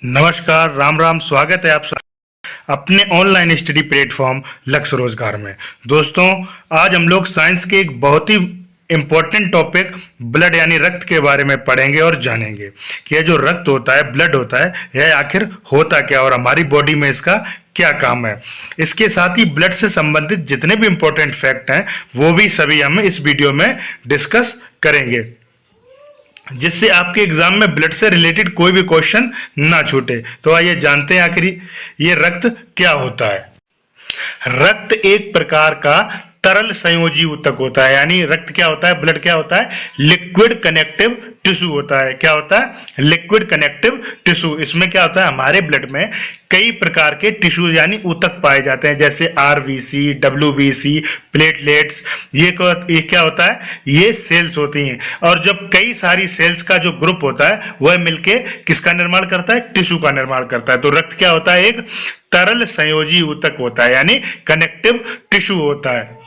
नमस्कार, राम राम। स्वागत है आप सब अपने ऑनलाइन स्टडी प्लेटफॉर्म लक्ष्य रोजगार में। दोस्तों, आज हम लोग साइंस के एक बहुत ही इम्पोर्टेंट टॉपिक ब्लड यानी रक्त के बारे में पढ़ेंगे और जानेंगे कि यह जो रक्त होता है, ब्लड होता है, यह आखिर होता क्या और हमारी बॉडी में इसका क्या काम है। इसके साथ ही ब्लड से संबंधित जितने भी इम्पोर्टेंट फैक्ट हैं वो भी सभी हम इस वीडियो में डिस्कस करेंगे, जिससे आपके एग्जाम में ब्लड से रिलेटेड कोई भी क्वेश्चन ना छूटे। तो आइए जानते हैं आखिर ये रक्त क्या होता है। रक्त एक प्रकार का तरल संयोजी ऊतक होता है। यानी रक्त क्या होता है, ब्लड क्या होता है, लिक्विड कनेक्टिव टिश्यू होता है। क्या होता है, लिक्विड कनेक्टिव टिश्यू। इसमें क्या होता है, हमारे ब्लड में कई प्रकार के टिश्यू यानी ऊतक पाए जाते हैं, जैसे आरबीसी, डब्ल्यूबीसी, प्लेटलेट्स। ये क्या होता है, ये सेल्स होती हैं। और जब कई सारी सेल्स का जो ग्रुप होता है वह मिलके किसका निर्माण करता है, टिश्यू का निर्माण करता है। तो रक्त क्या होता है, एक तरल संयोजी ऊतक होता है, यानी कनेक्टिव टिश्यू होता है।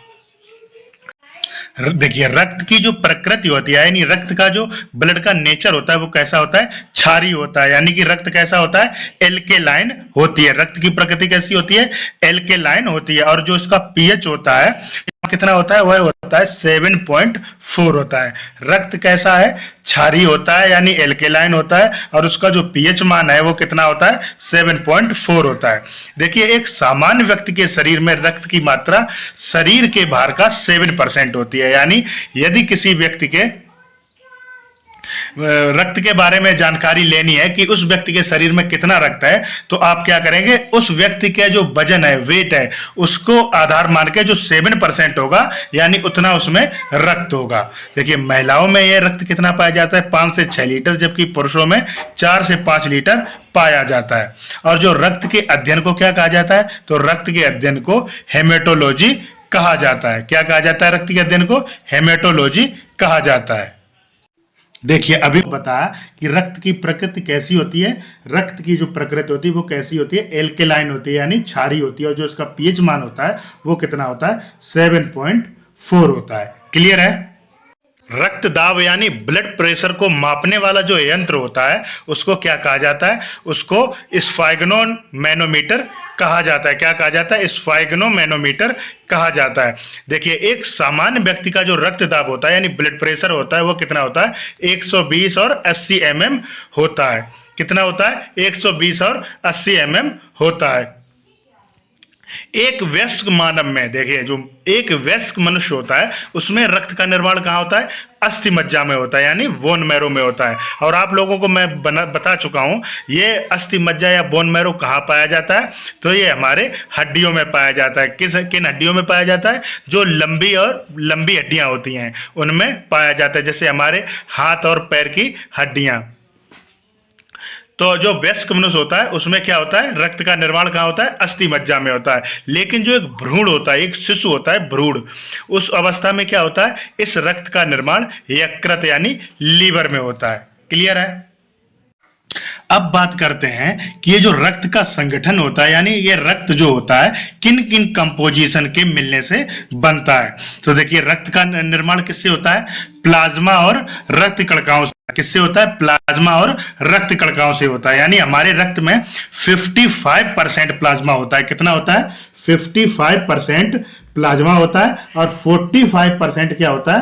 देखिए, रक्त की जो प्रकृति होती है, यानी रक्त का जो ब्लड का नेचर होता है वो कैसा होता है, क्षारीय होता है। यानी कि रक्त कैसा होता है, एल्केलाइन होती है। रक्त की प्रकृति कैसी होती है, एल्केलाइन होती है। और जो इसका पीएच होता है कितना होता है, वह होता है 7.4 होता है। रक्त कैसा है, क्षारीय होता है, यानी एल्केलाइन होता है। और उसका जो पीएच मान है वो कितना होता है, 7.4 होता है। देखिए, एक सामान्य व्यक्ति के शरीर में रक्त की मात्रा शरीर के भार का 7% होती है। यानी यदि किसी व्यक्ति के रक्त के बारे में जानकारी लेनी है कि उस व्यक्ति के शरीर में कितना रक्त है, तो आप क्या करेंगे, उस व्यक्ति के जो वजन है, वेट है, उसको आधार मान के जो 7% होगा यानी उतना उसमें रक्त होगा। देखिए, महिलाओं में यह रक्त कितना पाया जाता है, 5 से 6 लीटर, जबकि पुरुषों में 4 से 5 लीटर पाया जाता है। और जो रक्त के अध्ययन को क्या कहा जाता है, तो रक्त के अध्ययन को हेमेटोलॉजी कहा जाता है। क्या कहा जाता है, रक्त के अध्ययन को हेमेटोलॉजी कहा जाता है। देखिए, अभी बताया कि रक्त की प्रकृति कैसी होती है। रक्त की जो प्रकृति होती है वो कैसी होती है, एल्केलाइन होती है, यानी क्षारीय होती है। और जो इसका पीएच मान होता है वो कितना होता है, 7.4 होता है। क्लियर है। रक्त दाब यानी ब्लड प्रेशर को मापने वाला जो यंत्र होता है उसको क्या कहा जाता है, उसको स्फाइग्नोमैनोमीटर कहा जाता है। क्या कहा जाता है, स्फाइग्नोमैनोमीटर कहा जाता है। देखिए, एक सामान्य व्यक्ति का जो रक्त दाब होता है यानी ब्लड प्रेशर होता है वो कितना होता है, 120 और 80 mm होता है। कितना होता है, 120 और 80 mm होता है। एक वयस्क मानव में, देखिए, जो एक वयस्क मनुष्य होता है उसमें रक्त का निर्माण कहाँ होता है, अस्थि मज्जा में होता है, यानी बोन मैरो में होता है। और आप लोगों को मैं बता चुका हूं ये अस्थि मज्जा या बोन मैरो कहाँ पाया जाता है, तो ये हमारे हड्डियों में पाया जाता है। किन हड्डियों में पाया जाता है, जो लंबी हड्डियां होती हैं उनमें पाया जाता है, जैसे हमारे हाथ और पैर की हड्डियां। तो जो वयस्क मनुष्य होता है उसमें क्या होता है, रक्त का निर्माण कहाँ होता है, अस्थि मज्जा में होता है। लेकिन जो एक भ्रूण होता है, एक शिशु होता है भ्रूण, उस अवस्था में क्या होता है, इस रक्त का निर्माण यकृत यानी लीवर में होता है। क्लियर है। अब बात करते हैं कि ये जो रक्त का संगठन होता है, यानी ये रक्त जो होता है किन किन कंपोजिशन के मिलने से बनता है। तो देखिए, रक्त का निर्माण किससे होता है, प्लाज्मा और रक्त कणिकाओं से। किससे होता है, प्लाज्मा और रक्त कणिकाओं से होता है। यानी हमारे रक्त में 55% प्लाज्मा होता है। कितना होता है, 55% प्लाज्मा होता है। और 45% क्या होता है,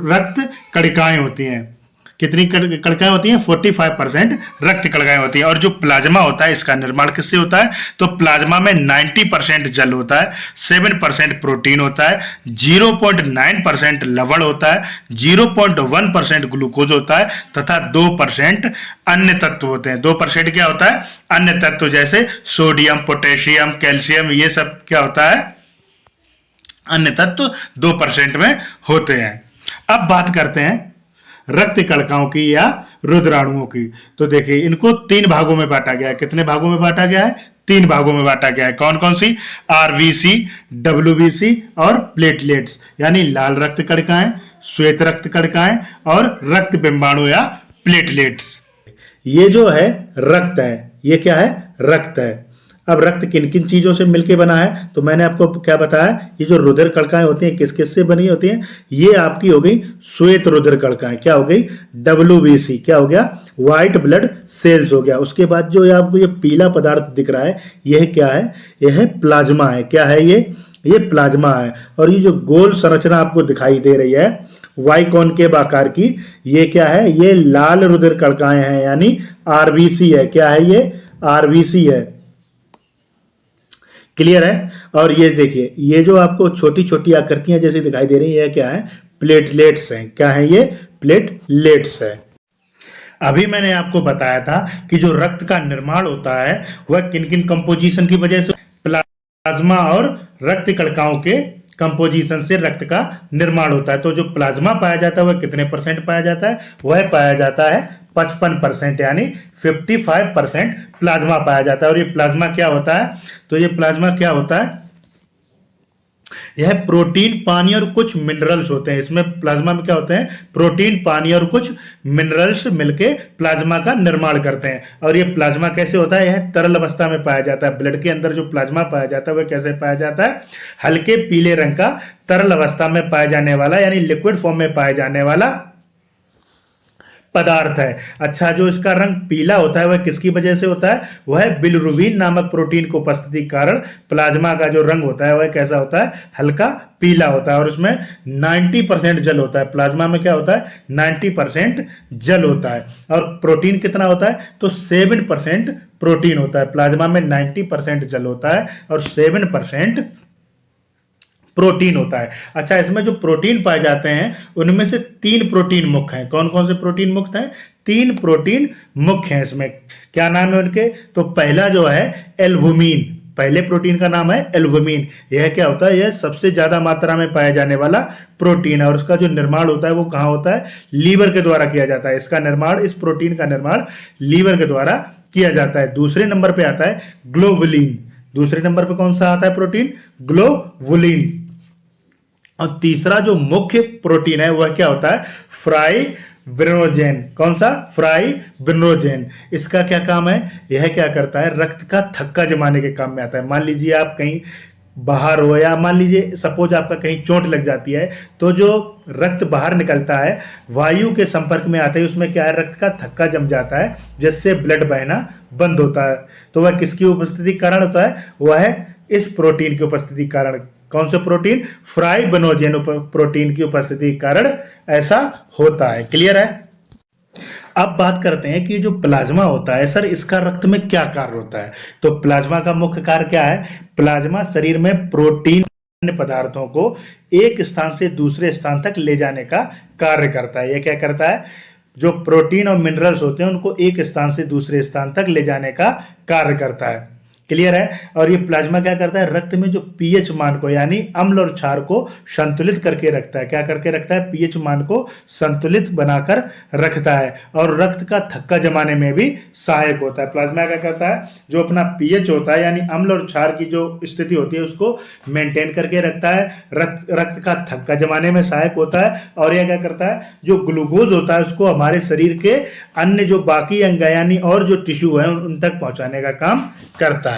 रक्त कणिकाएं होती हैं। कितनी कणिकाएं होती हैं, 45% रक्त कणिकाएं होती हैं। और जो प्लाज्मा होता है इसका निर्माण किससे होता है, तो प्लाज्मा में 90% जल होता है, 7% प्रोटीन होता है, 0.9% लवण होता है, 0.1% ग्लूकोज होता है तथा 2% अन्य तत्व होते हैं। 2% क्या होता है, अन्य तत्व, जैसे सोडियम, पोटेशियम, कैल्शियम, ये सब क्या होता है, अन्य तत्व 2% में होते हैं। अब बात करते हैं रक्त कणिकाओं की या रुद्राणुओं की। तो देखिए, इनको 3 भागों में बांटा गया है। कितने भागों में बांटा गया है, 3 भागों में बांटा गया है। कौन कौन सी, आरबीसी, डब्ल्यूबीसी और प्लेटलेट्स, यानी लाल रक्त कणिकाएं, श्वेत रक्त कणिकाएं और रक्त बिंबाणु या प्लेटलेट्स। ये जो है रक्त है, ये क्या है, रक्त है। अब रक्त किन किन चीजों से मिलके बना है, तो मैंने आपको क्या बताया, ये जो रुधिर कणिकाएं होती हैं किस किस से बनी होती हैं, ये आपकी हो गई श्वेत रुधिर कणिकाएं, क्या हो गई, WBC, क्या हो गया, व्हाइट ब्लड सेल्स हो गया। उसके बाद जो आपको ये पीला पदार्थ दिख रहा है, यह क्या है, यह प्लाज्मा है। क्या है ये प्लाज्मा है। और ये जो गोल संरचना आपको दिखाई दे रही है वाई कॉनकेव आकार की, ये क्या है, ये लाल रुधिर कणिकाएं हैं, यानी आरबीसी है। क्या है ये, आरबीसी है। क्लियर है। और ये देखिए, ये जो आपको छोटी छोटी आकृतियां जैसी दिखाई दे रही है, क्या है, प्लेटलेट्स हैं। क्या है ये, प्लेटलेट्स है। अभी मैंने आपको बताया था कि जो रक्त का निर्माण होता है वह किन किन कंपोजिशन की वजह से, प्लाज्मा और रक्त कणिकाओं के कंपोजिशन से रक्त का निर्माण होता है। तो जो प्लाज्मा पाया जाता है वह कितने परसेंट पाया जाता है, वह पाया जाता है 55%, यानी 55% प्लाज्मा पाया जाता है। और ये प्लाज्मा क्या होता है, तो ये प्लाज्मा क्या होता है, यह प्रोटीन, पानी और कुछ मिनरल्स होते हैं। इसमें प्लाज्मा में क्या होते हैं, प्रोटीन, पानी और कुछ मिनरल्स मिलके प्लाज्मा का निर्माण करते हैं। और ये प्लाज्मा कैसे होता है, यह तरल अवस्था में पाया जाता है। ब्लड के अंदर जो प्लाज्मा पाया जाता है वह कैसे पाया जाता है, हल्के पीले रंग का तरल अवस्था में पाया जाने वाला, यानी लिक्विड फॉर्म में पाया जाने वाला पदार्थ है। अच्छा, जो इसका रंग पीला होता है वह किसकी वजह से होता है, वह बिलिरुबिन नामक प्रोटीन की उपस्थिति के कारण प्लाज्मा का जो रंग होता है वह कैसा होता है, हल्का पीला होता है। और उसमें 90% जल होता है। प्लाज्मा में क्या होता है, 90% जल होता है। और प्रोटीन कितना होता है, तो 7% प्रोटीन होता है। प्लाज्मा में 90% जल होता है और 7% प्रोटीन होता है। अच्छा, इसमें जो प्रोटीन पाए जाते हैं उनमें से 3 प्रोटीन मुख्य हैं। कौन कौन से प्रोटीन मुख्य हैं, 3 प्रोटीन मुख्य हैं। इसमें क्या नाम है उनके, तो पहला जो है एल्बुमिन, पहले प्रोटीन का नाम है एल्बुमिन। यह क्या होता है, यह सबसे ज्यादा मात्रा में पाया जाने वाला प्रोटीन है। और उसका जो निर्माण होता है वो कहाँ होता है, लीवर के द्वारा किया जाता है। इसका निर्माण, इस प्रोटीन का निर्माण लीवर के द्वारा किया जाता है। दूसरे नंबर पे आता है ग्लोबुलिन। दूसरे नंबर पे कौन सा आता है प्रोटीन, ग्लोबुलिन। और तीसरा जो मुख्य प्रोटीन है वह क्या होता है, फाइब्रिनोजेन। कौन सा, फाइब्रिनोजेन। इसका क्या काम है, यह क्या करता है, रक्त का थक्का जमाने के काम में आता है। मान लीजिए आप कहीं बाहर हो, या मान लीजिए सपोज आपका कहीं चोट लग जाती है, तो जो रक्त बाहर निकलता है वायु के संपर्क में आते ही उसमें क्या है, रक्त का थक्का जम जाता है, जिससे ब्लड बहना बंद होता है। तो वह किसकी उपस्थिति के कारण होता है, वह है इस प्रोटीन की उपस्थिति के कारण। कौन से प्रोटीन, फाइब्रिनोजेन प्रोटीन की उपस्थिति के कारण ऐसा होता है। क्लियर है। अब बात करते हैं कि जो प्लाज्मा होता है सर, इसका रक्त में क्या कार्य होता है। तो प्लाज्मा का मुख्य कार्य क्या है, प्लाज्मा शरीर में प्रोटीन अन्य पदार्थों को एक स्थान से दूसरे स्थान तक ले जाने का कार्य करता है। यह क्या करता है, जो प्रोटीन और मिनरल्स होते हैं उनको एक स्थान से दूसरे स्थान तक ले जाने का कार्य करता है। क्लियर है। और ये प्लाज्मा क्या करता है, रक्त में जो पीएच मान को, यानी अम्ल और क्षार को संतुलित करके रखता है। क्या करके रखता है, पीएच मान को संतुलित बनाकर रखता है। और रक्त का थक्का जमाने में भी सहायक होता है। प्लाज्मा क्या करता है, जो अपना पीएच होता है यानी अम्ल और क्षार की जो स्थिति होती है उसको मेंटेन करके रखता है। रक्त का थक्का जमाने में सहायक होता है। और यह क्या करता है, जो ग्लूकोज होता है उसको हमारे शरीर के अन्य जो बाकी अंग यानी और जो टिश्यू है उन तक पहुंचाने का काम करता है।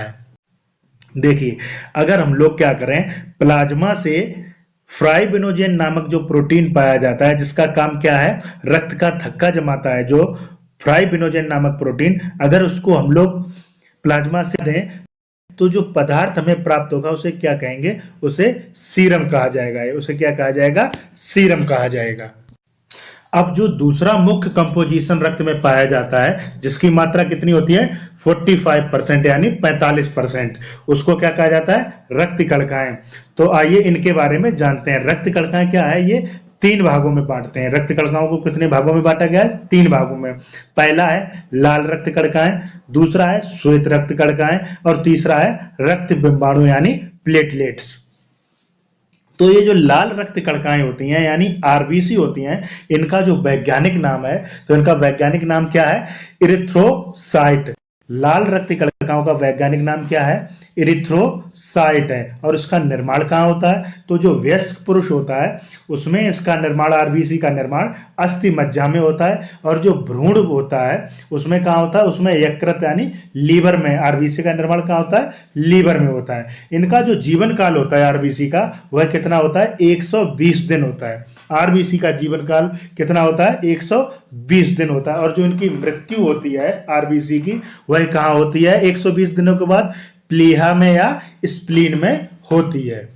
देखिए, अगर हम लोग क्या करें, प्लाज्मा से फाइब्रिनोजेन नामक जो प्रोटीन पाया जाता है जिसका काम क्या है, रक्त का थक्का जमाता है, जो फाइब्रिनोजेन नामक प्रोटीन, अगर उसको हम लोग प्लाज्मा से दें तो जो पदार्थ हमें प्राप्त होगा उसे क्या कहेंगे, उसे सीरम कहा जाएगा। उसे क्या कहा जाएगा, सीरम कहा जाएगा। अब जो दूसरा मुख्य कंपोजिशन रक्त में पाया जाता है जिसकी मात्रा कितनी होती है, 45% यानी 45%, उसको क्या कहा जाता है, रक्त कणिकाएं। तो आइए इनके बारे में जानते हैं। रक्त कणिकाएं क्या है, ये 3 भागों में बांटते हैं। रक्त कणिकाओं को कितने भागों में बांटा गया है, 3 भागों में। पहला है लाल रक्त कणिकाएं, दूसरा है श्वेत रक्त कणिकाएं और तीसरा है रक्त बिंबाणु यानी प्लेटलेट्स। तो ये जो लाल रक्त कणिकाएं होती हैं यानी आरबीसी होती हैं, इनका जो वैज्ञानिक नाम है, तो इनका वैज्ञानिक नाम क्या है, इरिथ्रोसाइट। लाल रक्त कणिकाएं कोशिकाओं का वैज्ञानिक नाम क्या है? इरिथ्रोसाइट है। और इसका निर्माण कहाँ होता है? तो जो वयस्क पुरुष होता है उसमें इसका निर्माण, आरबीसी का निर्माण अस्थि मज्जा में होता है। और जो भ्रूण होता है उसमें कहाँ होता है? उसमें यकृत यानी लीवर में। आरबीसी का निर्माण कहाँ होता है? लीवर में होता है। इनका जो जीवन काल होता है आरबीसी का, वह कितना होता है? 120 दिन होता है। आरबीसी का जीवन काल कितना होता है? 120 दिन होता है। और जो इनकी मृत्यु होती है आरबीसी की, वह कहाँ होती है 120 दिनों के बाद? प्लीहा में या स्प्लीन में होती है।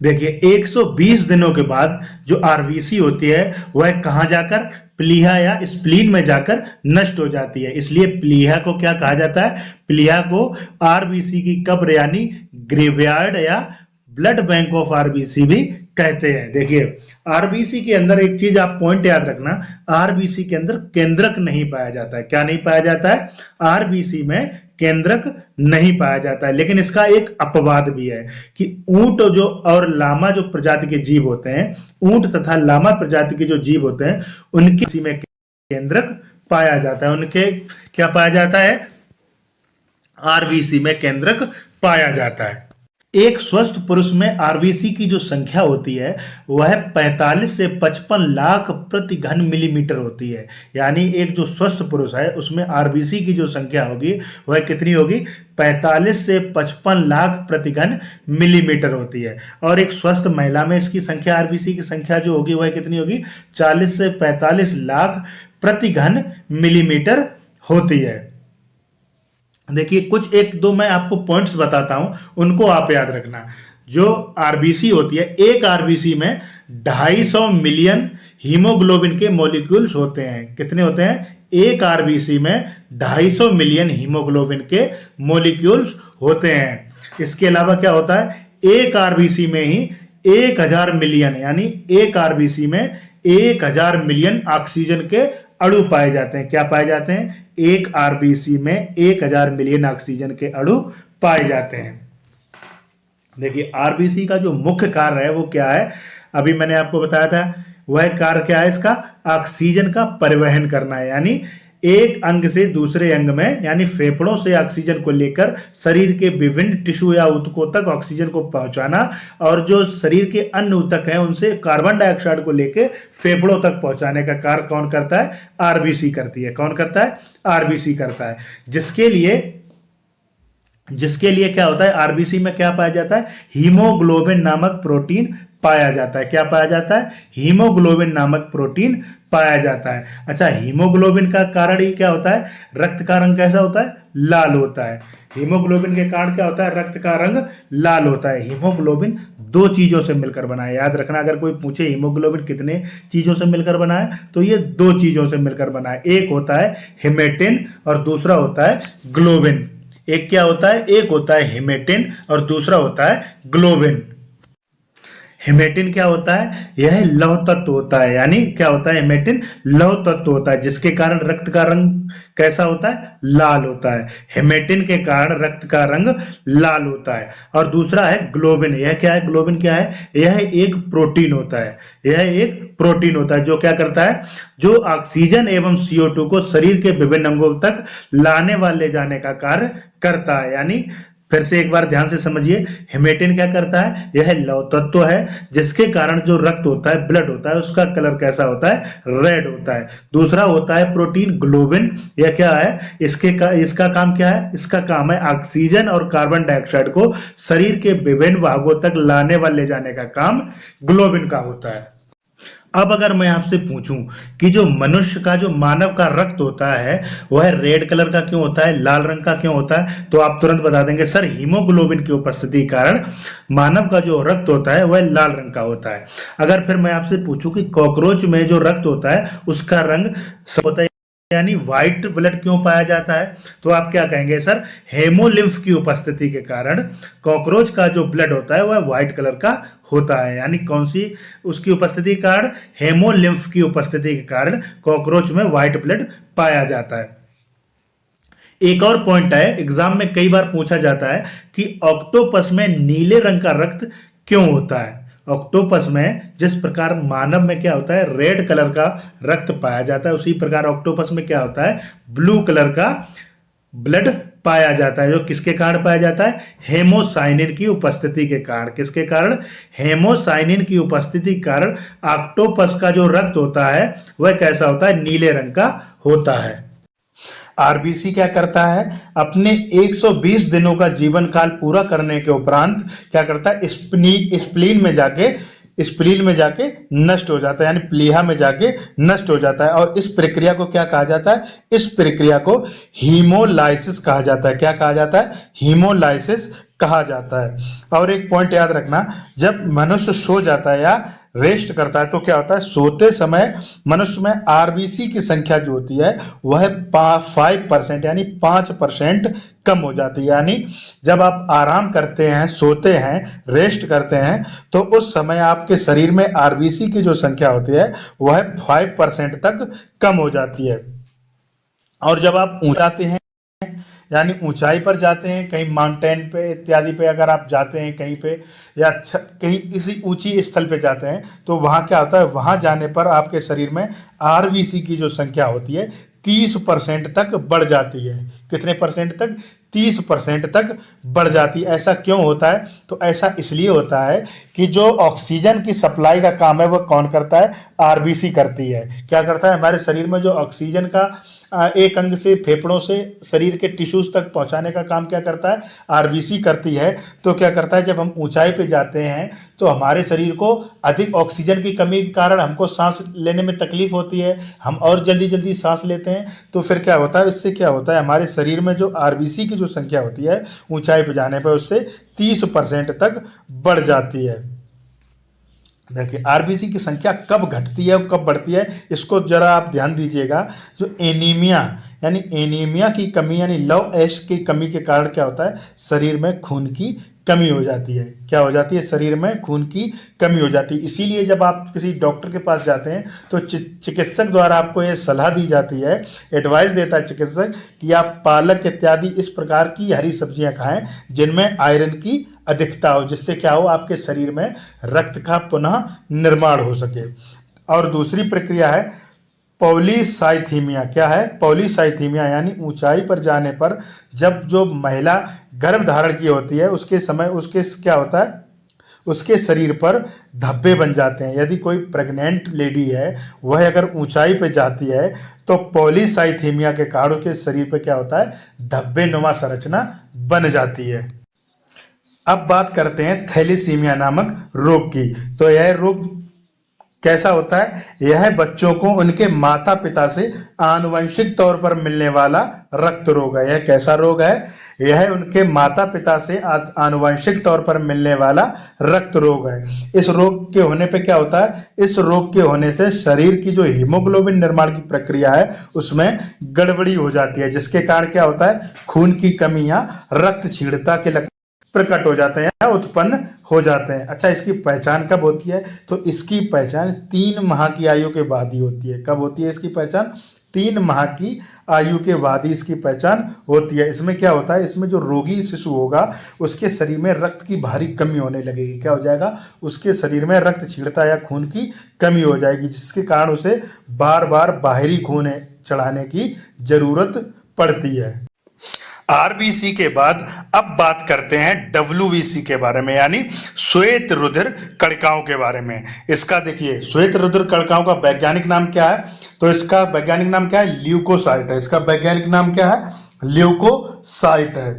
देखिए 120 दिनों के बाद जो आरबीसी होती है वह कहां जाकर? प्लीहा या स्प्लीन में जाकर नष्ट हो जाती है। इसलिए प्लीहा को क्या कहा जाता है? प्लीहा को आरबीसी की कब्र यानी ग्रेवयार्ड या ब्लड बैंक ऑफ आरबीसी भी कहते हैं। देखिए आरबीसी के अंदर एक चीज आप पॉइंट याद रखना, आरबीसी के अंदर केंद्रक नहीं पाया जाता है। क्या नहीं पाया जाता है? आरबीसी में केंद्रक नहीं पाया जाता है। लेकिन इसका एक अपवाद भी है कि ऊंट जो और लामा जो प्रजाति के जीव होते हैं, ऊंट तथा लामा प्रजाति के जो जीव होते हैं, उनके में केंद्रक पाया जाता है। उनके क्या पाया जाता है? आरबीसी में केंद्रक पाया जाता है। एक स्वस्थ पुरुष में आरबीसी की जो संख्या होती है वह 45 से 55 लाख प्रति घन मिलीमीटर होती है। यानी एक जो स्वस्थ पुरुष है उसमें आरबीसी की जो संख्या होगी वह कितनी होगी? 45 से 55 लाख प्रति घन मिलीमीटर होती है। और एक स्वस्थ महिला में इसकी संख्या, आरबीसी की संख्या जो होगी वह कितनी होगी? 40 से 45 लाख प्रति घन मिलीमीटर होती है। देखिए कुछ एक दो मैं आपको पॉइंट्स बताता हूं, उनको आप याद रखना। जो आरबीसी होती है, एक आरबीसी में 250 मिलियन हीमोग्लोबिन के मॉलिक्यूल्स होते हैं। कितने होते हैं? एक आरबीसी में 250 मिलियन हीमोग्लोबिन के मॉलिक्यूल्स होते हैं। इसके अलावा क्या होता है? एक आरबीसी में ही 1000 मिलियन, यानी एक आरबीसी में 1000 मिलियन ऑक्सीजन के अणु पाए जाते हैं। क्या पाए जाते हैं? एक आरबीसी में 1000 मिलियन ऑक्सीजन के अणु पाए जाते हैं। देखिए आरबीसी का जो मुख्य कार्य है वो क्या है? अभी मैंने आपको बताया था, वह कार्य क्या है इसका? ऑक्सीजन का परिवहन करना है। यानी एक अंग से दूसरे अंग में, यानी फेफड़ों से ऑक्सीजन को लेकर शरीर के विभिन्न टिश्यू या ऊतकों तक ऑक्सीजन को पहुंचाना, और जो शरीर के अन्य ऊतक हैं उनसे कार्बन डाइऑक्साइड को लेकर फेफड़ों तक पहुंचाने का कार्य कौन करता है? आरबीसी करती है। कौन करता है? आरबीसी करता है। जिसके लिए क्या होता है? आरबीसी में क्या पाया जाता है? हीमोग्लोबिन नामक प्रोटीन पाया जाता है। क्या पाया जाता है? हीमोग्लोबिन नामक प्रोटीन पाया जाता है। अच्छा, हीमोग्लोबिन का कारण ही क्या होता है? रक्त का रंग कैसा होता है? लाल होता है। हीमोग्लोबिन के कारण क्या होता है? रक्त का रंग लाल होता है। हीमोग्लोबिन दो चीजों से मिलकर बना है। याद रखना, अगर कोई पूछे हीमोग्लोबिन कितने चीजों से मिलकर बना है, तो ये दो चीजों से मिलकर बना है। एक होता है हेमेटिन और दूसरा होता है ग्लोबिन। एक क्या होता है? एक होता है हेमेटिन और दूसरा होता है ग्लोबिन। हेमेटिन क्या होता है? यह लौह तत्व होता है। यानी क्या होता है? हेमेटिन लौह तत्व होता है, जिसके कारण रक्त का रंग कैसा होता है? लाल होता है। हेमेटिन के कारण रक्त का रंग लाल होता है। और दूसरा है ग्लोबिन। यह क्या है? ग्लोबिन क्या है? यह एक प्रोटीन होता है। यह एक प्रोटीन होता है जो क्या करता है? जो ऑक्सीजन एवं CO2 को शरीर के विभिन्न अंगों तक लाने व ले जाने का कार्य करता है। यानी फिर से एक बार ध्यान से समझिए, हेमेटिन क्या करता है? यह लौह तत्व है जिसके कारण जो रक्त होता है, ब्लड होता है, उसका कलर कैसा होता है? रेड होता है। दूसरा होता है प्रोटीन ग्लोबिन। यह क्या है? इसका काम क्या है? इसका काम है ऑक्सीजन और कार्बन डाइऑक्साइड को शरीर के विभिन्न भागों तक लाने व ले जाने का काम ग्लोबिन का होता है। अब अगर मैं आपसे पूछूं कि जो मनुष्य का, जो मानव का रक्त होता है वह रेड कलर का क्यों होता है, लाल रंग का क्यों होता है, तो आप तुरंत बता देंगे सर हीमोग्लोबिन की उपस्थिति के कारण मानव का जो रक्त होता है वह लाल रंग का होता है। अगर फिर मैं आपसे पूछूं कि कॉकरोच में जो रक्त होता है उसका रंग होता है, यानी व्हाइट ब्लड क्यों पाया जाता है, तो आप क्या कहेंगे सर हेमोलिम्फ की उपस्थिति के कारण कॉकरोच का जो ब्लड होता है वह व्हाइट कलर का होता है। यानी कौन सी उसकी उपस्थिति के कारण? हेमोलिम्फ की उपस्थिति के कारण कॉकरोच में व्हाइट ब्लड पाया जाता है। एक और पॉइंट है, एग्जाम में कई बार पूछा जाता है कि ऑक्टोपस में नीले रंग का रक्त क्यों होता है। ऑक्टोपस में जिस प्रकार मानव में क्या होता है? रेड कलर का रक्त पाया जाता है, उसी प्रकार ऑक्टोपस में क्या होता है? ब्लू कलर का ब्लड पाया जाता है। जो किसके कारण पाया जाता है? हेमोसाइनिन की उपस्थिति के कारण। किसके कारण? हेमोसाइनिन की उपस्थिति के कारण ऑक्टोपस का जो रक्त होता है वह कैसा होता है? नीले रंग का होता है। आरबीसी क्या करता है? अपने 120 दिनों का जीवन काल पूरा करने के उपरांत क्या करता है? स्प्लीन में जाके नष्ट हो जाता है, यानी प्लीहा में जाके नष्ट हो जाता है। और इस प्रक्रिया को क्या कहा जाता है? इस प्रक्रिया को हीमोलाइसिस कहा जाता है। क्या कहा जाता है? हीमोलाइसिस कहा जाता है। और एक पॉइंट याद रखना, जब मनुष्य सो जाता है या रेस्ट करता है तो क्या होता है? सोते समय मनुष्य में आरबीसी की संख्या जो होती है वह 5% यानी 5% कम हो जाती है। यानी जब आप आराम करते हैं, सोते हैं, रेस्ट करते हैं, तो उस समय आपके शरीर में आरबीसी की जो संख्या होती है वह 5% तक कम हो जाती है। और जब आप ऊंचाते हैं, यानी ऊंचाई पर जाते हैं, कहीं माउंटेन पे इत्यादि पे अगर आप जाते हैं कहीं पे, या कहीं किसी ऊंची स्थल पे जाते हैं, तो वहाँ क्या होता है? वहाँ जाने पर आपके शरीर में आरबीसी की जो संख्या होती है 30% तक बढ़ जाती है। कितने परसेंट तक? 30% तक बढ़ जाती है। ऐसा क्यों होता है? तो ऐसा इसलिए होता है कि जो ऑक्सीजन की सप्लाई का काम है वह कौन करता है? आरबीसी करती है। क्या करता है? हमारे शरीर में जो ऑक्सीजन का एक अंग से, फेफड़ों से शरीर के टिश्यूज तक पहुंचाने का काम क्या करता है? आरबीसी करती है। तो क्या करता है? जब हम ऊंचाई पे जाते हैं तो हमारे शरीर को अधिक ऑक्सीजन की कमी के कारण हमको सांस लेने में तकलीफ होती है, हम और जल्दी जल्दी सांस लेते हैं। तो फिर क्या होता है? इससे क्या होता है? हमारे शरीर में जो आरबीसी की जो संख्या होती है ऊंचाई पे जाने पर उससे 30% तक बढ़ जाती है। देखिए, आरबीसी की संख्या कब घटती है और कब बढ़ती है, इसको जरा आप ध्यान दीजिएगा। जो एनीमिया, यानी एनीमिया की कमी, यानी लव एश की कमी के कारण क्या होता है? शरीर में खून की कमी हो जाती है। क्या हो जाती है? शरीर में खून की कमी हो जाती है। इसीलिए जब आप किसी डॉक्टर के पास जाते हैं तो चिकित्सक द्वारा आपको यह सलाह दी जाती है, एडवाइस देता है चिकित्सक, कि आप पालक इत्यादि इस प्रकार की हरी सब्जियां खाएं जिनमें आयरन की अधिकता हो, जिससे क्या हो? आपके शरीर में रक्त का पुनः निर्माण हो सके। और दूसरी प्रक्रिया है पॉलीसाइथीमिया। क्या है? पॉलीसाइथीमिया, यानी ऊंचाई पर जाने पर जब जो महिला गर्भ धारण की होती है उसके समय उसके क्या होता है? उसके शरीर पर धब्बे बन जाते हैं। यदि कोई प्रेग्नेंट लेडी है, वह अगर ऊंचाई पे जाती है तो पॉलीसाइथीमिया के कारण उसके शरीर पे क्या होता है? धब्बे नुमा संरचना बन जाती है। अब बात करते हैं थैलीसीमिया नामक रोग की। तो यह रोग कैसा होता है? यह बच्चों को उनके माता पिता से आनुवंशिक तौर पर मिलने वाला रक्त रोग है। यह कैसा रोग है? यह उनके माता पिता से आनुवंशिक तौर पर मिलने वाला रक्त रोग है। इस रोग के होने पे क्या होता है? इस रोग के होने से शरीर की जो हीमोग्लोबिन निर्माण की प्रक्रिया है उसमें गड़बड़ी हो जाती है, जिसके कारण क्या होता है? खून की कमी या रक्त क्षीणता के लक्षण प्रकट हो जाते हैं या उत्पन्न हो जाते हैं। अच्छा, इसकी पहचान कब होती है? तो इसकी पहचान 3 माह की आयु के बाद ही होती है। कब होती है इसकी पहचान? 3 माह की आयु के बाद ही इसकी पहचान होती है। इसमें क्या होता है? इसमें जो रोगी शिशु होगा उसके शरीर में रक्त की भारी कमी होने लगेगी। क्या हो जाएगा? उसके शरीर में रक्त क्षीणता या खून की कमी हो जाएगी, जिसके कारण उसे बार बार बाहरी खून चढ़ाने की जरूरत पड़ती है। आरबीसी के बाद अब बात करते हैं डब्ल्यूबीसी के बारे में, यानी श्वेत रुधिर कणिकाओं के बारे में। इसका देखिए, श्वेत रुधिर कणिकाओं का वैज्ञानिक नाम क्या है? तो इसका वैज्ञानिक नाम क्या है? ल्यूकोसाइट है। इसका वैज्ञानिक नाम क्या है? ल्यूकोसाइट है।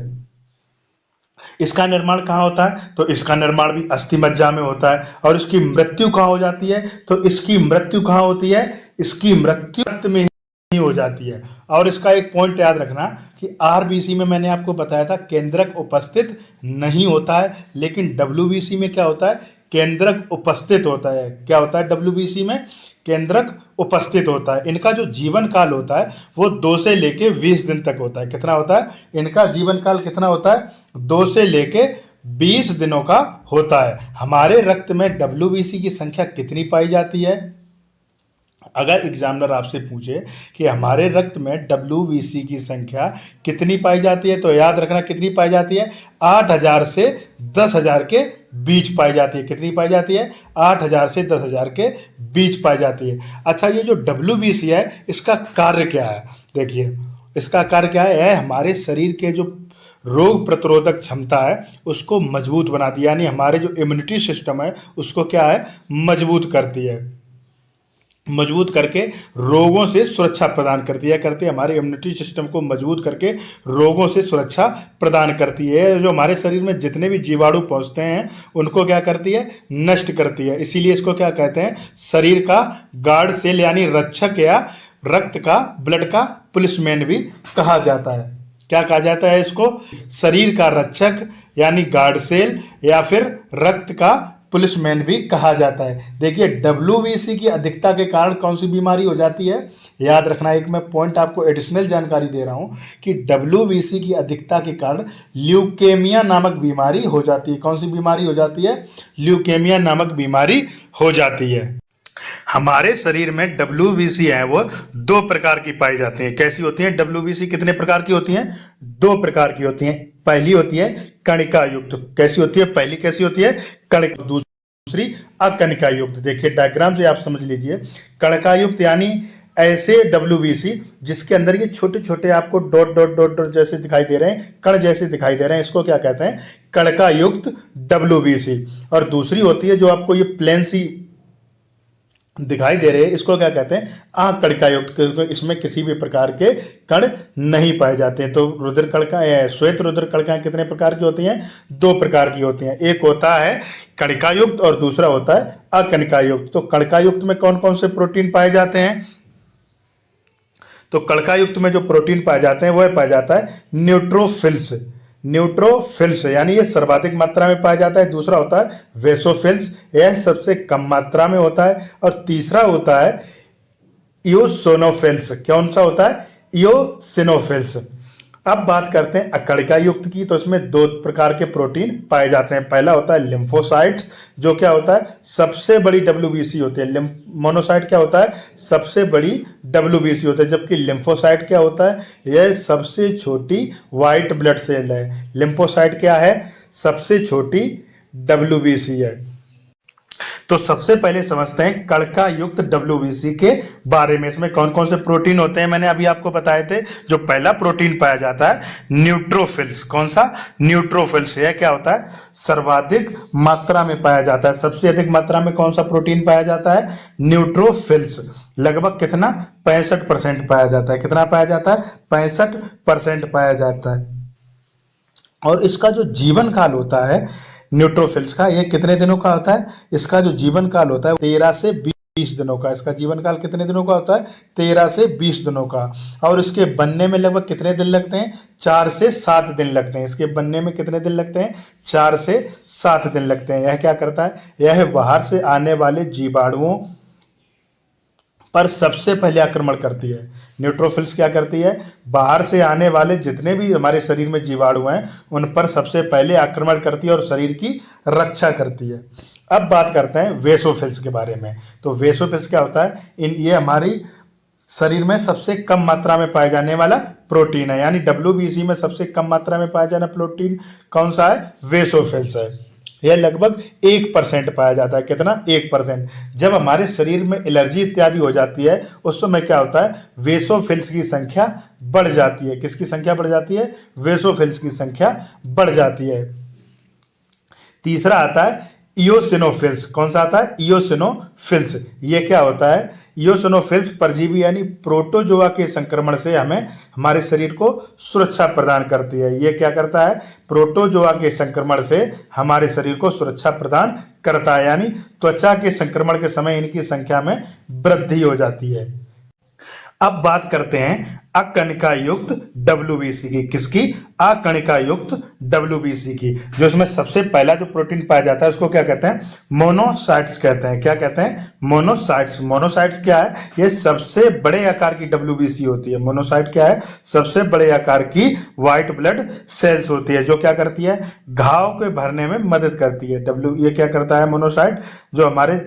इसका निर्माण कहाँ होता है? तो इसका निर्माण भी अस्थि मज्जा में होता है। और इसकी मृत्यु कहाँ हो जाती है? तो इसकी मृत्यु कहाँ होती है? इसकी मृत्यु रक्त में ही हो जाती है। और इसका एक पॉइंट याद रखना कि आरबीसी में मैंने आपको बताया था केंद्रक उपस्थित नहीं होता है, लेकिन डब्ल्यूबीसी में क्या होता है? केंद्रक उपस्थित होता है। क्या होता है डब्ल्यूबीसी में? केंद्रक उपस्थित होता है। इनका जो जीवन काल होता है वो 2 से लेके 20 दिन तक होता है। कितना होता है? इनका जीवन काल कितना होता है? 2 से लेके 20 दिनों का होता है। हमारे रक्त में डब्ल्यूबीसी की संख्या कितनी पाई जाती है? अगर एग्जामिनर आपसे पूछे कि हमारे रक्त में डब्ल्यूबीसी की संख्या कितनी पाई जाती है, तो याद रखना कितनी पाई जाती है? 8000 से 10000 के बीच पाई जाती है। कितनी पाई जाती है? 8000 से 10000 के बीच पाई जाती है। अच्छा, ये जो डब्ल्यूबीसी है इसका कार्य क्या है? देखिए, इसका कार्य क्या है? यह हमारे शरीर के जो रोग प्रतिरोधक क्षमता है उसको मजबूत बनाती है, यानी हमारे जो इम्यूनिटी सिस्टम है उसको क्या है? मजबूत करती है, मजबूत करके रोगों से सुरक्षा प्रदान करती है, हमारे इम्यूनिटी सिस्टम को मजबूत करके रोगों से सुरक्षा प्रदान करती है। जो हमारे शरीर में जितने भी जीवाणु पहुंचते हैं उनको क्या करती है? नष्ट करती है। इसीलिए इसको क्या कहते हैं? शरीर का गार्ड सेल यानी रक्षक, या रक्त का, ब्लड का पुलिसमैन भी कहा जाता है। क्या कहा जाता है इसको? शरीर का रक्षक यानी गार्ड सेल, या फिर रक्त का पुलिसमैन भी कहा जाता है। देखिए, WBC की अधिकता के कारण कौन सी बीमारी हो जाती है? याद रखना, एक मैं पॉइंट आपको एडिशनल जानकारी दे रहा हूं कि WBC की अधिकता के कारण ल्यूकेमिया नामक बीमारी हो जाती है। कौन सी बीमारी हो जाती है? ल्यूकेमिया नामक बीमारी हो जाती है। हमारे शरीर में WBC है वो दो प्रकार की पाई जाती है। कैसी होती है WBC? कितने प्रकार की होती हैं? दो प्रकार की होती हैं। पहली होती है कणिका युक्त। कैसी होती है? पहली कैसी होती है? कणिका। दूसरी अकणिका युक्त। देखिए डायग्राम से आप समझ लीजिए। कणिका युक्त यानी ऐसे WBC जिसके अंदर ये छोटे छोटे आपको डॉट डॉट डॉट डॉट जैसे दिखाई दे रहे हैं, कण जैसे दिखाई दे रहे हैं, इसको क्या कहते हैं? कणिका युक्त WBC। और दूसरी होती है जो आपको ये प्लेन सी दिखाई दे रहे हैं, इसको क्या कहते हैं? अकणिका युक्त, क्योंकि इसमें किसी भी प्रकार के कण नहीं पाए जाते हैं। तो रुधिर कणिका, श्वेत रुधिर कणिकाएं कितने प्रकार की होती हैं? दो प्रकार की होती हैं। एक होता है कणिका युक्त और दूसरा होता है अकणिका युक्त। तो कणिका युक्त में कौन कौन से प्रोटीन पाए जाते हैं? तो कणिका युक्त में जो प्रोटीन पाए जाते हैं वह पाया जाता है न्यूट्रोफिल्स। न्यूट्रोफिल्स यानी ये सर्वाधिक मात्रा में पाया जाता है। दूसरा होता है वेसोफिल्स, यह सबसे कम मात्रा में होता है। और तीसरा होता है इयोसिनोफिल्स। कौन सा होता है? इयोसिनोफिल्स। अब बात करते हैं अकणिका युक्त की। तो इसमें दो प्रकार के प्रोटीन पाए जाते हैं। पहला होता है लिम्फोसाइट्स, जो क्या होता है? सबसे बड़ी WBC होती है। मोनोसाइट क्या होता है? सबसे बड़ी WBC होता है। जबकि लिम्फोसाइट क्या होता है? यह सबसे छोटी व्हाइट ब्लड सेल है। लिम्फोसाइट क्या है? सबसे छोटी WBC है। तो सबसे पहले समझते हैं कणिका युक्त WBC के बारे में। इसमें कौन कौन से प्रोटीन होते हैं मैंने अभी आपको बताए थे। जो पहला प्रोटीन पाया जाता है न्यूट्रोफिल्स। कौन सा? न्यूट्रोफिल्स। यह क्या होता है? सर्वाधिक मात्रा में पाया जाता है। सबसे अधिक मात्रा में कौन सा प्रोटीन पाया जाता है? न्यूट्रोफिल्स। लगभग कितना? 65% पाया जाता है। कितना पाया जाता है? 65% पाया जाता है। और इसका जो जीवन काल होता है न्यूट्रोफिल्स का, ये कितने दिनों का होता है? इसका जो जीवन काल होता है 13 से 20 दिनों का। इसका जीवन काल कितने दिनों का होता है? 13 से 20 दिनों का। और इसके बनने में लगभग कितने दिन लगते हैं? 4 से 7 दिन लगते हैं। इसके बनने में कितने दिन लगते हैं? 4 से 7 दिन लगते हैं। यह क्या करता है? यह बाहर से आने वाले जीवाणुओं पर सबसे पहले आक्रमण करती है। न्यूट्रोफिल्स क्या करती है? बाहर से आने वाले जितने भी हमारे शरीर में जीवाणु हैं उन पर सबसे पहले आक्रमण करती है और शरीर की रक्षा करती है। अब बात करते हैं वेसोफिल्स के बारे में। तो वेसोफिल्स क्या होता है? ये हमारी शरीर में सबसे कम मात्रा में पाए जाने वाला प्रोटीन है। यानी WBC में सबसे कम मात्रा में पाया जाना प्रोटीन कौन सा है? वेसोफिल्स है। यह लगभग 1% पाया जाता है। कितना? 1%। जब हमारे शरीर में एलर्जी इत्यादि हो जाती है उस समय क्या होता है? वेसोफिल्स की संख्या बढ़ जाती है। किसकी संख्या बढ़ जाती है? वेसोफिल्स की संख्या बढ़ जाती है। तीसरा आता है इयोसिनोफिल्स। कौन सा आता है? इयोसिनोफिल्स। ये क्या होता है? इयोसिनोफिल्स परजीवी यानी प्रोटोजोआ के संक्रमण से हमें, हमारे शरीर को सुरक्षा प्रदान करती है। ये क्या करता है? प्रोटोजोआ के संक्रमण से हमारे शरीर को सुरक्षा प्रदान करता है। यानी त्वचा के संक्रमण के समय इनकी संख्या में वृद्धि हो जाती है। अब बात करते हैं अकणिका युक्त WBC की। किसकी? अकणिका युक्त WBC की। जो इसमें सबसे पहला जो प्रोटीन पाया जाता है उसको क्या कहते हैं? मोनोसाइट्स कहते हैं। क्या कहते हैं? मोनोसाइट्स। मोनोसाइट्स क्या है? ये सबसे बड़े आकार की WBC होती है। मोनोसाइट क्या है? सबसे बड़े आकार की व्हाइट ब्लड सेल्स होती है जो क्या करती है? घाव के भरने में मदद करती है। ये क्या करता है? मोनोसाइट जो हमारे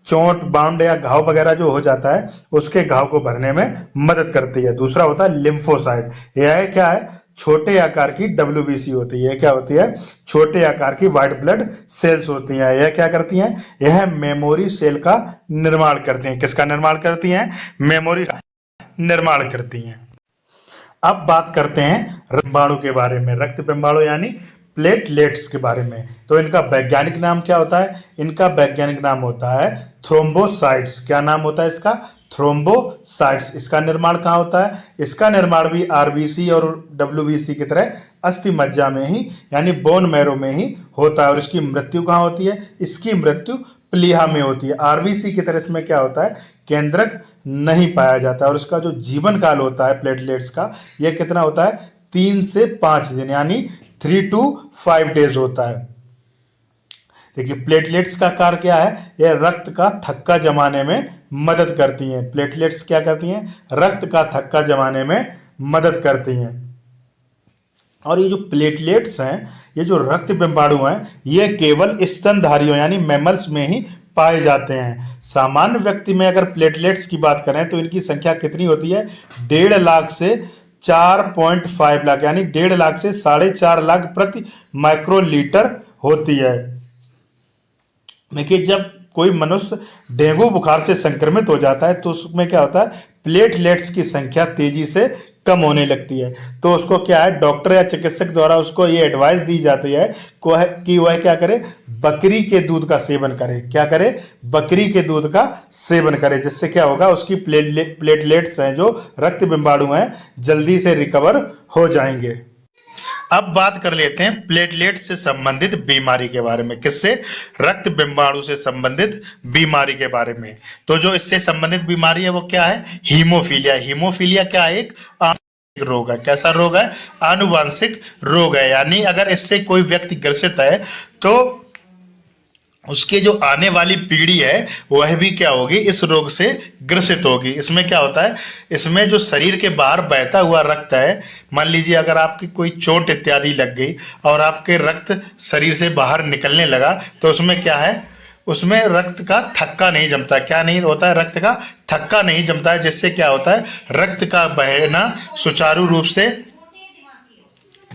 चोट, बाउंड या घाव वगैरह जो हो जाता है उसके घाव को भरने में मदद करती है। दूसरा होता है लिम्फोसाइट। यह क्या है? छोटे आकार की WBC होती है। क्या होती है? छोटे आकार की व्हाइट ब्लड सेल्स होती हैं। यह क्या करती हैं? यह मेमोरी सेल का निर्माण करती हैं। किसका निर्माण करती हैं? मेमोरी निर्माण करती हैं। अब बात करते हैं रक्तबिंबाणु के बारे में, रक्त बिंबाणु यानी प्लेटलेट्स के बारे में। तो इनका वैज्ञानिक नाम क्या होता है? इनका वैज्ञानिक नाम होता है थ्रोम्बोसाइट्स। क्या नाम होता है इसका? थ्रोम्बोसाइट्स। इसका निर्माण कहाँ होता है? इसका निर्माण भी आरबीसी और डब्ल्यूबीसी की तरह अस्थि मज्जा में ही यानी बोन मैरो में ही होता है। और इसकी मृत्यु कहाँ होती है? इसकी मृत्यु प्लीहा में होती है। आरबीसी की तरह इसमें क्या होता है? केंद्रक नहीं पाया जाता। और इसका जो जीवन काल होता है प्लेटलेट्स का, यह कितना होता है? 3 से 5 दिन यानी 3 to 5 डेज होता है। देखिए प्लेटलेट्स का कार्य क्या है? यह रक्त का थक्का जमाने में मदद करती हैं। प्लेटलेट्स क्या करती हैं? रक्त का थक्का जमाने में मदद करती हैं। और ये जो प्लेटलेट्स हैं, ये जो रक्त बिंबाणु हैं, ये केवल स्तनधारियों यानी मैमल्स में ही पाए जाते हैं। सामान्य व्यक्ति में अगर प्लेटलेट्स की बात करें तो इनकी संख्या कितनी होती है? 1.5 लाख से 4.5 लाख यानी 1.5 लाख से 4.5 लाख प्रति माइक्रोलीटर होती है। देखिए जब कोई मनुष्य डेंगू बुखार से संक्रमित हो जाता है तो उसमें क्या होता है? प्लेटलेट्स की संख्या तेजी से कम होने लगती है। तो उसको क्या है? डॉक्टर या चिकित्सक द्वारा उसको ये एडवाइस दी जाती है कि वह क्या करे? बकरी के दूध का सेवन करे। क्या करे? बकरी के दूध का सेवन करे, जिससे क्या होगा? उसकी प्लेटलेट्स हैं जो रक्त बिंबाणु हैं जल्दी से रिकवर हो जाएंगे। अब बात कर लेते हैं प्लेटलेट से संबंधित बीमारी के बारे में। किससे? रक्त बिंबाणु से संबंधित बीमारी के बारे में। तो जो इससे संबंधित बीमारी है वो क्या है? हीमोफीलिया। हीमोफीलिया क्या है? एक आनुवांशिक रोग है। कैसा रोग है? आनुवांशिक रोग है। यानी अगर इससे कोई व्यक्ति ग्रसित है तो उसके जो आने वाली पीढ़ी है वह भी क्या होगी? इस रोग से ग्रसित होगी। इसमें क्या होता है? इसमें जो शरीर के बाहर बहता हुआ रक्त है, मान लीजिए अगर आपकी कोई चोट इत्यादि लग गई और आपके रक्त शरीर से बाहर निकलने लगा तो उसमें क्या है? उसमें रक्त का थक्का नहीं जमता। क्या नहीं होता है? रक्त का थक्का नहीं जमता है, जिससे क्या होता है? रक्त का बहना सुचारू रूप से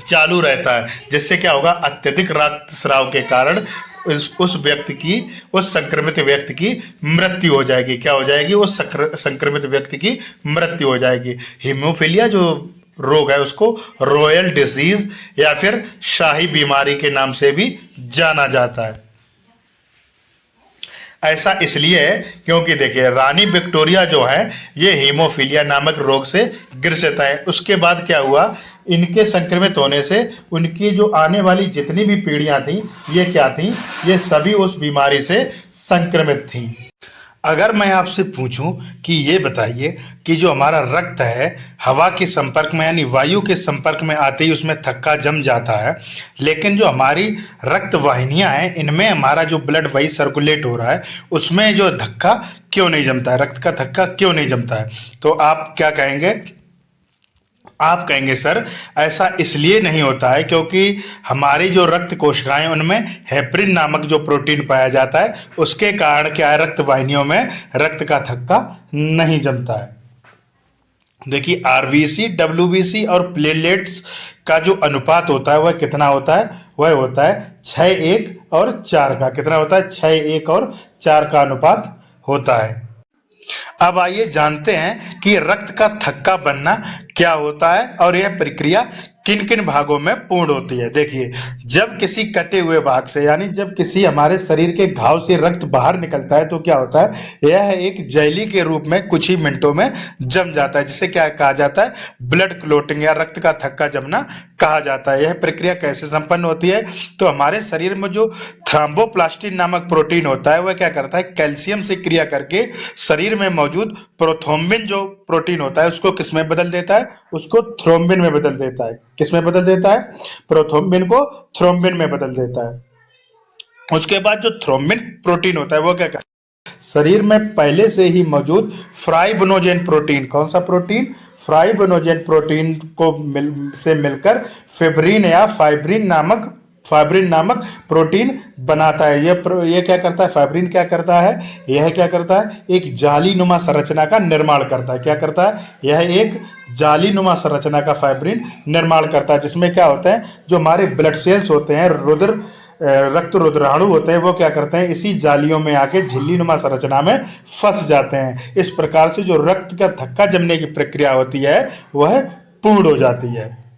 चालू रहता है, जिससे क्या होगा? अत्यधिक रक्तस्राव के कारण उस व्यक्ति की, उस संक्रमित व्यक्ति की मृत्यु हो जाएगी। क्या हो जाएगी? उस संक्रमित व्यक्ति की मृत्यु हो जाएगी। हीमोफीलिया जो रोग है उसको रॉयल डिजीज या फिर शाही बीमारी के नाम से भी जाना जाता है। ऐसा इसलिए है क्योंकि देखिए रानी विक्टोरिया जो है ये हीमोफीलिया नामक रोग से ग्रसित है। उसके बाद क्या हुआ? इनके संक्रमित होने से उनकी जो आने वाली जितनी भी पीढ़ियां थी ये क्या थी? ये सभी उस बीमारी से संक्रमित थी। अगर मैं आपसे पूछूं कि ये बताइए कि जो हमारा रक्त है हवा के संपर्क में यानी वायु के संपर्क में आते ही उसमें थक्का जम जाता है, लेकिन जो हमारी रक्त वाहिनियां हैं इनमें हमारा जो ब्लड वही सर्कुलेट हो रहा है, उसमें जो धक्का क्यों नहीं जमता है? रक्त का थक्का क्यों नहीं जमता है? तो आप क्या कहेंगे? आप कहेंगे सर ऐसा इसलिए नहीं होता है क्योंकि हमारी जो रक्त कोशिकाएं उनमें हेपरिन नामक जो प्रोटीन पाया जाता है उसके कारण क्या है? रक्त वाहिनियों में रक्त का थक्का नहीं जमता है। देखिए आरबीसी, डब्ल्यूबीसी और प्लेटलेट्स का जो अनुपात होता है वह कितना होता है? वह होता है 6:1 और 4 का। कितना होता है? 6:1 और 4 का अनुपात होता है। अब आइए जानते हैं कि रक्त का थक्का बनना क्या होता है और यह प्रक्रिया किन किन भागों में पूर्ण होती है। देखिए जब किसी कटे हुए भाग से यानी जब किसी हमारे शरीर के घाव से रक्त बाहर निकलता है तो क्या होता है? यह एक जेली के रूप में कुछ ही मिनटों में जम जाता है, जिसे क्या कहा जाता है? ब्लड क्लोटिंग या रक्त का थक्का जमना कहा जाता है। यह प्रक्रिया कैसे संपन्न होती है? तो हमारे शरीर में जो थ्रोम्बोप्लास्टिन नामक प्रोटीन होता है वह क्या करता है? कैल्शियम से क्रिया करके शरीर में मौजूद प्रोथ्रोम्बिन जो प्रोटीन होता है उसको किस में बदल देता है? उसको थ्रोम्बिन में बदल देता है। किस में बदल देता है? प्रोथ्रोम्बिन को थ्रोम्बिन में बदल देता है। उसके बाद जो थ्रोम्बिन प्रोटीन होता है वो क्या करता है? शरीर में पहले से ही मौजूद फाइब्रिनोजेन प्रोटीन, कौन सा प्रोटीन? फाइब्रिनोजेन प्रोटीन को मिलकर फिब्रिन या फाइब्रिन नामक प्रोटीन बनाता है। ये क्या करता है? फाइब्रिन क्या करता है? यह क्या करता है? एक जालीनुमा संरचना का निर्माण करता है। क्या करता है? यह एक जालीनुमा संरचना का फाइब्रिन निर्माण करता है, जिसमें क्या होता है? जो हमारे ब्लड सेल्स होते हैं, रक्त रुधिराणु होते हैं, वो क्या करते हैं? इसी जालियों में आके झिल्लीनुमा संरचना में फंस जाते हैं। इस प्रकार से जो रक्त का थक्का जमने की प्रक्रिया होती है वह पूर्ण हो जाती है।